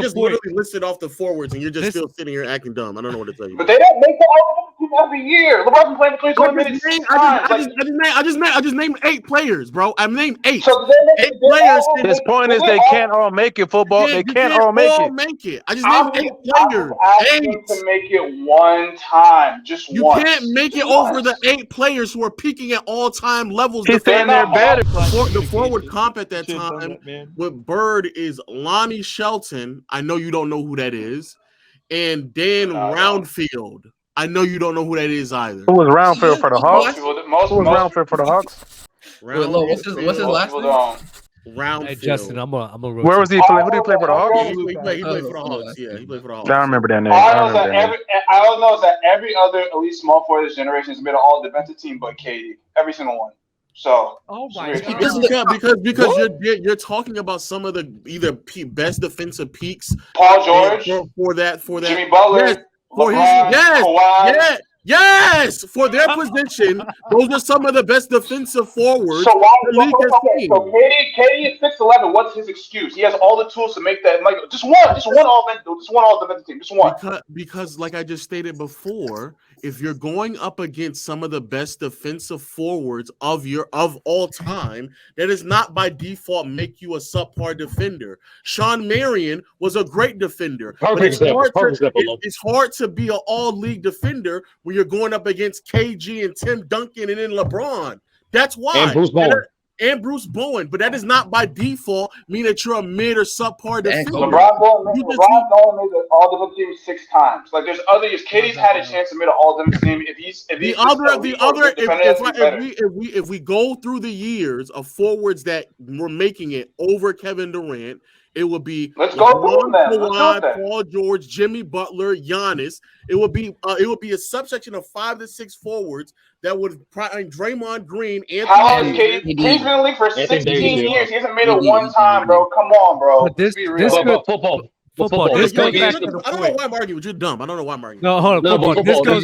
just literally listed off the forwards, and you're just still sitting here acting dumb. I don't know what to tell you. But they don't make the all team every year. LeBron's been playing for 20 minutes. I just named 8 players, bro. I named 8. So 8 players. His point is they can't all make it. Football, they can't all make it. I just named 8 players. I'm asking to make it one time, just you once. You can't make it over the 8 players who are peaking at all-time levels. He's saying they're better. The forward comp at that time with Bird is Lonnie Shelton. I know you don't know who that is. And Dan Roundfield. I know you don't know who that is either. Who was Roundfield for the Hawks? Who was Roundfield for the Hawks? What's his last name? Roundfield. Hey, Justin, I'm a Where was he playing? Who did he play for the Hawks? He played for the Hawks. Yeah, he played for the Hawks. I remember that name. I don't know that every other elite small forward this generation has made an all defensive team but KD. Every single one. So because you're talking about some of the either best defensive peaks. Paul George for that Jimmy Butler. Yes, for their position, those are some of the best defensive forwards. So KD is 6'11". What's his excuse? He has all the tools to make that. Like just one all defensive team, just one. Because, like I just stated before, if you're going up against some of the best defensive forwards of all time, that does not by default make you a subpar defender. Sean Marion was a great defender. It's hard to be an all-league defender when you're going up against KG and Tim Duncan and then LeBron. That's why. And Bruce Bowen. But that does not by default mean that you're a mid or subpar defender. LeBron Bowen made the all-defensive team 6 times. Like there's other years. KD's had a chance to make an all-defensive team. If we go through the years of forwards that were making it over Kevin Durant, it would be Paul George, Jimmy Butler, Giannis. It would be a subsection of 5 to 6 forwards that would Draymond Green. How long KD's been in the league for 16 years? He hasn't made it one time, bro. Come on, bro. But this football. I don't know why I'm arguing with you. Dumb. I don't know why I'm arguing. No, hold on. This goes.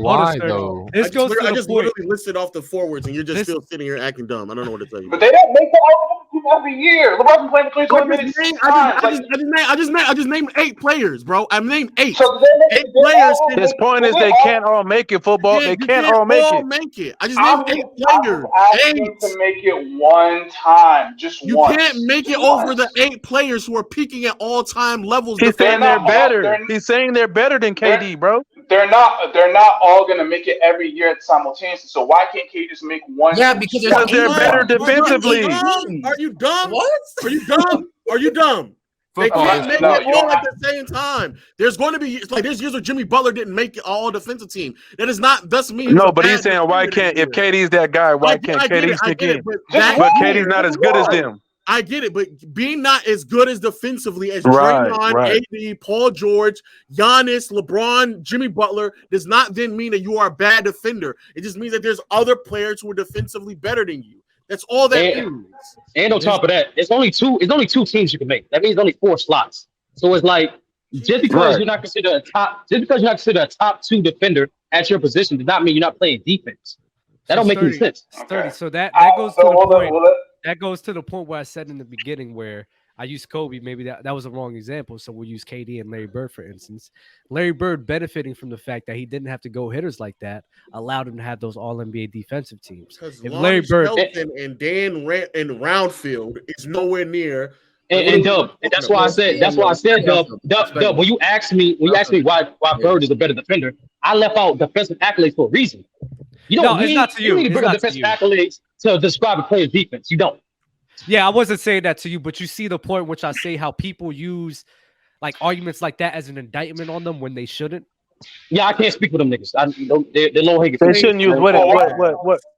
Why though? I just literally listed off the forwards, and you're just still sitting here acting dumb. I don't know what to tell you. But they don't make the all team every year. LeBron's been playing for 20 minutes. I just named 8 players, bro. I named 8. So 8 players. His point is they can't all make it. Football, they can't all make it. I just named 8 players. To make it one time, just you once. You can't make it over the 8 players who are peaking at all-time levels. He's saying they're better. He's saying they're better than KD, bro. They're not all gonna make it every year simultaneously. So why can't KD just make one? Yeah, because they're better defensively. Are you dumb? What? Are you dumb? They can't make it all at the same time. There's going to be there's years where Jimmy Butler didn't make it all defensive team. That is not thus mean. No, but he's saying why can't if KD's that guy? Why can't KD stick in? But KD's not as good as them. I get it, but being not as good as defensively as Draymond, AD, Paul George, Giannis, LeBron, Jimmy Butler does not then mean that you are a bad defender. It just means that there's other players who are defensively better than you. That's all that means. And on top of that, it's only two teams you can make. That means only 4 slots. So it's like just because you're not considered a top 2 defender at your position does not mean you're not playing defense. That don't make any sense. So that goes to the point. That goes to the point where I said in the beginning where I used Kobe. Maybe that was a wrong example. So we'll use KD and Larry Bird, for instance. Larry Bird benefiting from the fact that he didn't have to go hitters like that allowed him to have those all-NBA defensive teams. If Larry Bird and Dan Roundfield is nowhere near. And Dub, and that's why I said Dub. When you asked me why Bird is a better defender, I left out defensive accolades for a reason. You don't it's not to you. You need to bring defensive accolades to describe a player's defense. You don't. Yeah, I wasn't saying that to you, but you see the point which I say how people use like arguments like that as an indictment on them when they shouldn't. Yeah, I can't speak for them niggas. They're low hanging. They shouldn't use what?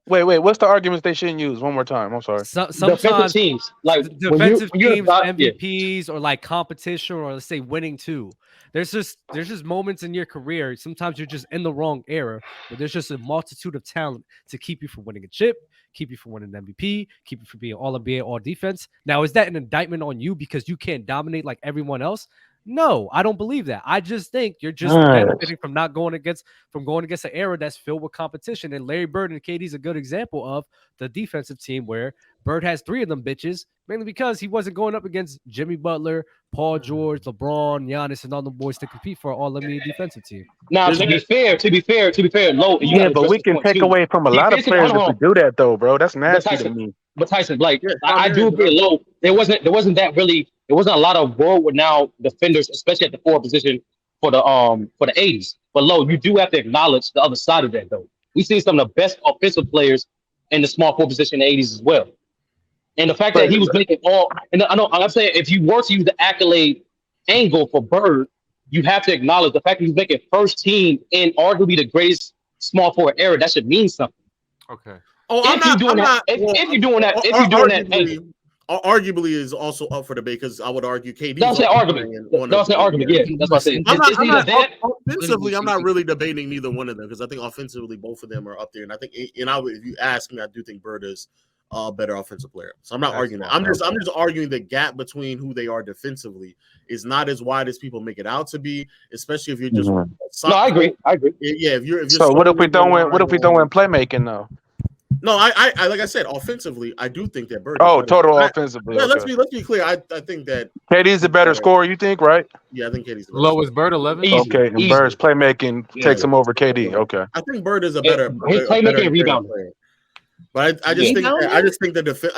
Wait. What's the arguments they shouldn't use? One more time. I'm sorry. Sometimes defensive teams, like defensive teams, MVPs, or like competition, or let's say winning too. There's just moments in your career. Sometimes you're just in the wrong era, but there's just a multitude of talent to keep you from winning a chip, keep you from winning an MVP, keep you from being all NBA, all defense. Now, is that an indictment on you because you can't dominate like everyone else? No, I don't believe that. I just think you're just benefiting from going against an era that's filled with competition. And Larry Bird and KD's a good example of the defensive team where Bird has 3 of them bitches, mainly because he wasn't going up against Jimmy Butler, Paul George, LeBron, Giannis, and all the boys to compete for an all-NBA defensive team. Now, to be fair, Low, but we can take away from a lot of players if we do that, though, bro. That's nasty to me. But Tyson, like, I do agree, Low. There wasn't a lot of world-renowned defenders, especially at the 4 position for the 80s. But Low, you do have to acknowledge the other side of that, though. We've seen some of the best offensive players in the small 4 position in the 80s as well. And the fact that he was making I'm saying if you were to use the accolade angle for Bird, you have to acknowledge the fact that he's making first team in arguably the greatest small forward era. That should mean something. Okay. If you're doing that, arguably is also up for debate because I would argue KD. That's an argument. That's an argument. Yeah, that's what I'm saying. Offensively, I'm not really debating neither one of them because I think offensively both of them are up there, and I think, if you ask me, I do think Bird is a better offensive player. So I'm not arguing that. I'm just arguing the gap between who they are defensively is not as wide as people make it out to be, especially if you're just. No, I agree. Yeah, if you're. So what if we don't win? What if we don't win playmaking though? No, I like I said, offensively, I do think that Bird. Total offensively. Yeah, let's be clear. I think that KD's the better scorer. You think, right? Yeah, I think KD's the low is Bird 11. Okay, and Bird's playmaking takes him over KD. Okay, I think Bird is a better. His playmaking and rebounding. But I just think the defense.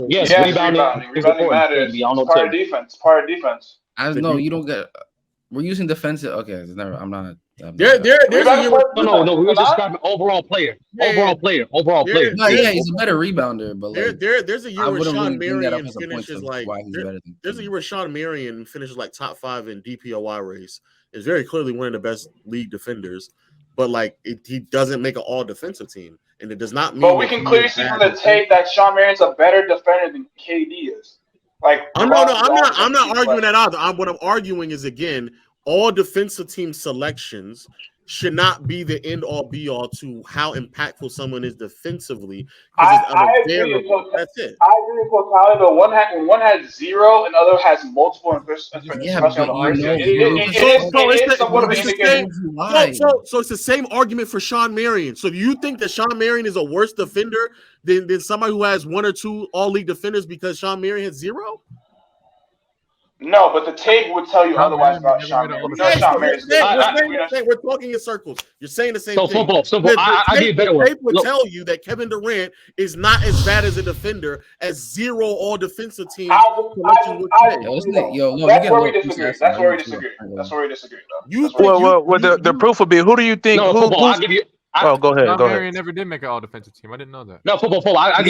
Yes, rebounding matters. Part of defense. Part of defense. I know you don't get. We're using defensive. Okay, I'm not. There's a year. No. We were describing overall player. Overall player. No, yeah, he's a better rebounder, but like, there's a year where Sean Marion finishes like. There's a year where Sean Marion finishes like top 5 in DPOY race. Is very clearly one of the best league defenders, but like he doesn't make an all defensive team, and it does not mean. But we can clearly see from the tape that Sean Marion's a better defender than KD is. Like, I'm not arguing that either. What I'm arguing is, again, all defensive team selections should not be the end all be all to how impactful someone is defensively. I agree with that's it. I agree with Tyler, but one has 0 and the other has multiple. So it's the same argument for Sean Marion. So do you think that Sean Marion is a worse defender than somebody who has 1 or 2 all league defenders because Sean Marion has 0? No, but the tape would tell you otherwise about Sean Marion. We're talking in circles. You're saying the same thing. So I get better. The tape would tell you that Kevin Durant is not as bad as a defender as 0 all defensive teams. That's where we disagree. The proof would be who do you think? I'll give you. Go ahead. Marion never did make an all defensive team. I didn't know that. No, football. I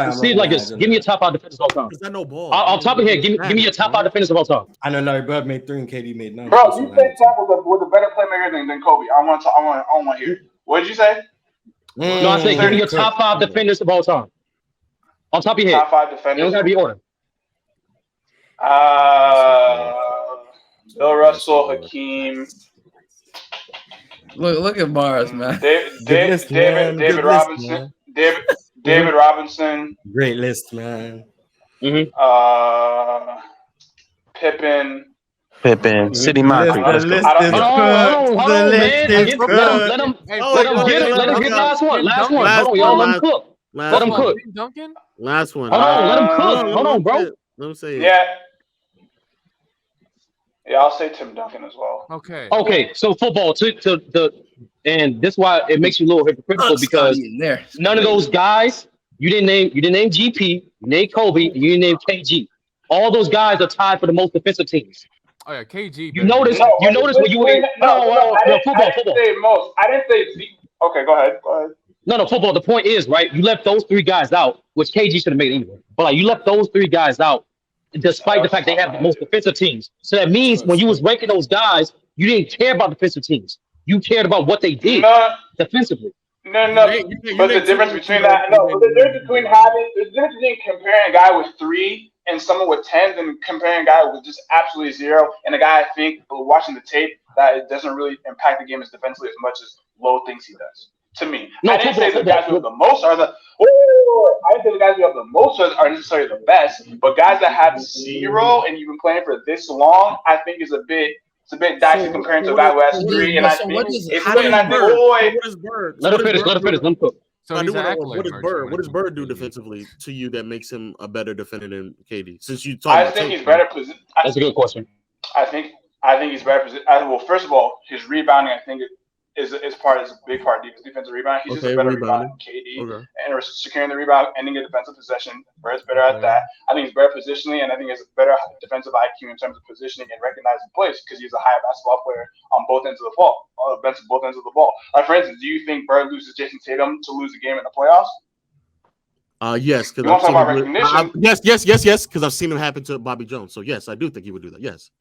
see it like this. Give me your top 5 defenders of all time. Because I know ball. I'll top it here. Give me your top 5 defenders of all time. I know Larry Bird made 3 and KD made 9. Bro, you said Shaq was a better playmaker than Kobe. I want to hear. What did you say? No, I said give me your top 5 defenders of all time. On top of your head. Top 5 defenders. It don't gotta be order. Bill Russell, Hakeem. Look at Mars, man. David Robinson. David Robinson. Great list, man. Pippen. City Mockery. Hold on, man. Let him get last one. Hold on, y'all. Let him cook. Let him cook. Duncan? Last one. Hold on, let him cook. Hold on, bro. Let him say it. Yeah, I'll say Tim Duncan as well. Okay. So football and this is why it makes you a little hypocritical because none of those guys you didn't name GP, you named Kobe, and you didn't name KG. All those guys are tied for the most defensive teams. Oh yeah, KG. You notice when you were football. I didn't say Z. Okay, go ahead. No, football. The point is, right? You left those 3 guys out, which KG should have made anyway. But like, you left those 3 guys out. Despite the fact they have the most defensive teams. So that means when you was ranking those guys, you didn't care about defensive teams. You cared about what they did defensively. No. But the difference between comparing a guy with 3 and someone with 10 and comparing a guy with just absolutely 0 and a guy I think watching the tape that it doesn't really impact the game as defensively as much as Lowe thinks he does. To me, I didn't say the guys who are the most are the the guys who have the most are necessarily the best, but guys that have 0 and you've been playing for this long, I think is a bit dicey compared to a guy who has 3. And I think what does Bird? Let her finish. Let him cook. So I he's do an want to know accolade merchant what does when it Bird comes do to KD. defensively to you that makes him a better defender than KD? Since you talk I about think tape, he's better. That's a good question. I think he's better positioned. Well, first of all, his rebounding, I think, is a big part of defensive rebounding. He's just a better rebounder than KD, and securing the rebound, ending a defensive possession. Bird's better at that. I think he's better positionally, and I think he has a better defensive IQ in terms of positioning and recognizing plays because he's a higher basketball player on both ends of the ball. Both ends of the ball. Like for instance, do you think Bird loses Jason Tatum to lose a game in the playoffs? Yes, because I've seen him. Yes, because I've seen him happen to Bobby Jones. So yes, I do think he would do that. Yes.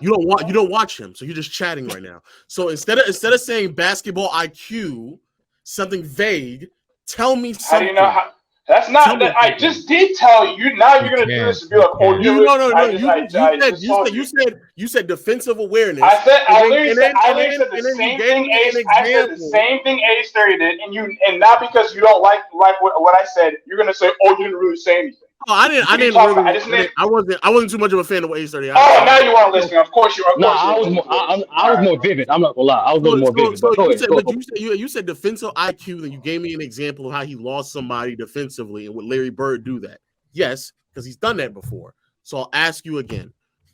You don't watch him, so you're just chatting right now. So instead of saying basketball IQ, something vague, tell me something. How do you know how? That's not. I just did tell you. Now you're gonna do this and be like, "Oh, you said defensive awareness." I literally said the same thing. I said the same thing Ace 30 did, and now because you don't like what I said, you're gonna say, "Oh, you didn't really say anything." Oh, I wasn't too much of a fan of Ace 30. Oh, now you weren't listening. Of course you are. No, I was more vivid. I'm not gonna lie. I was more vivid. You said defensive IQ, and you gave me an example of how he lost somebody defensively, and would Larry Bird do that? Yes, because he's done that before. So I'll ask you again: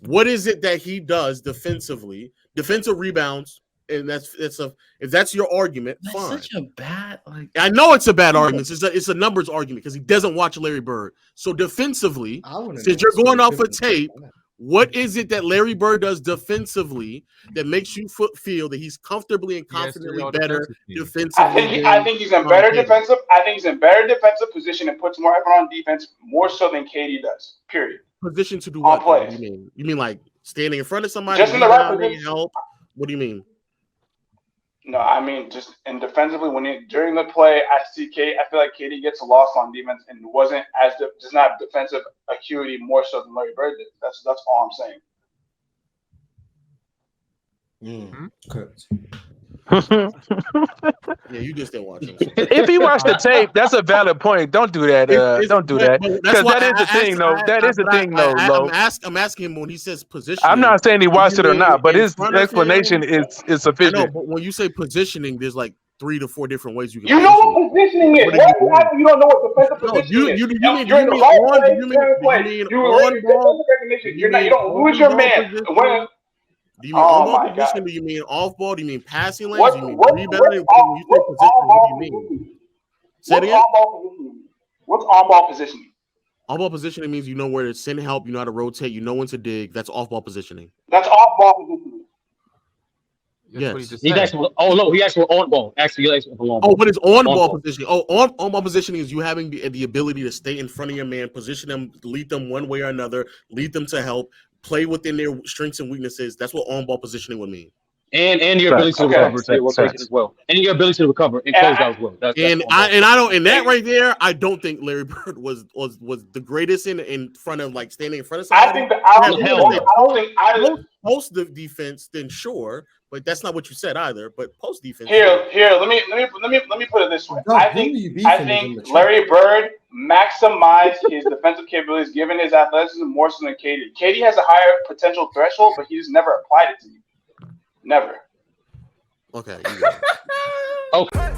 what is it that he does defensively? Defensive rebounds, and if that's your argument, that's fine. Such a bad I know it's a bad argument. It's a numbers argument because he doesn't watch Larry Bird. So defensively, since you're going off of tape, what is it that Larry Bird does defensively that makes you feel that he's comfortably and confidently better defensively? I think he's in better defensive. I think he's in better defensive position and puts more effort on defense more so than KD does. Period. Position to do what? What do you mean? You mean like standing in front of somebody? Just in the right position. Help? What do you mean? No, I mean just defensively during the play, I feel like KD gets lost on defense and wasn't does not have defensive acuity more so than Larry Bird did. That's all I'm saying. Correct. Yeah, you just didn't watch him. If he watched the tape, that's a valid point. Don't do that. Don't do that. Because that is the thing, though. That is the thing, though. I'm asking him when he says position. I'm not saying he watched it or not, but his explanation is sufficient. I know, but when you say positioning, there's like 3 to 4 different ways you can. You know what positioning is. You don't know what defensive positioning is. You mean on ball? You don't lose your man. Do you mean on ball position? Do you mean off ball? Do you mean passing lanes? Do you mean rebounding? When you say position, what do you mean? Say it again. What's on ball positioning? On ball positioning means you know where to send help, you know how to rotate, you know when to dig. That's off ball positioning. That's off ball positioning. Yes. He actually on ball. Actually, on ball. Oh, what is on ball positioning? Oh, on ball positioning is you having the ability to stay in front of your man, position them, lead them one way or another, lead them to help, play within their strengths and weaknesses. That's what on ball positioning would mean. And your ability to recover as well. And your ability to recover and close out as well. That right there, I don't think Larry Bird was the greatest in front of like standing in front of somebody. I don't think post the defense, then sure, but that's not what you said either. But post defense. Let me put it this way. I think Larry Bird maximized his defensive capabilities given his athleticism more so than KD. KD has a higher potential threshold, but he's never applied it to you. Never. Okay. Okay.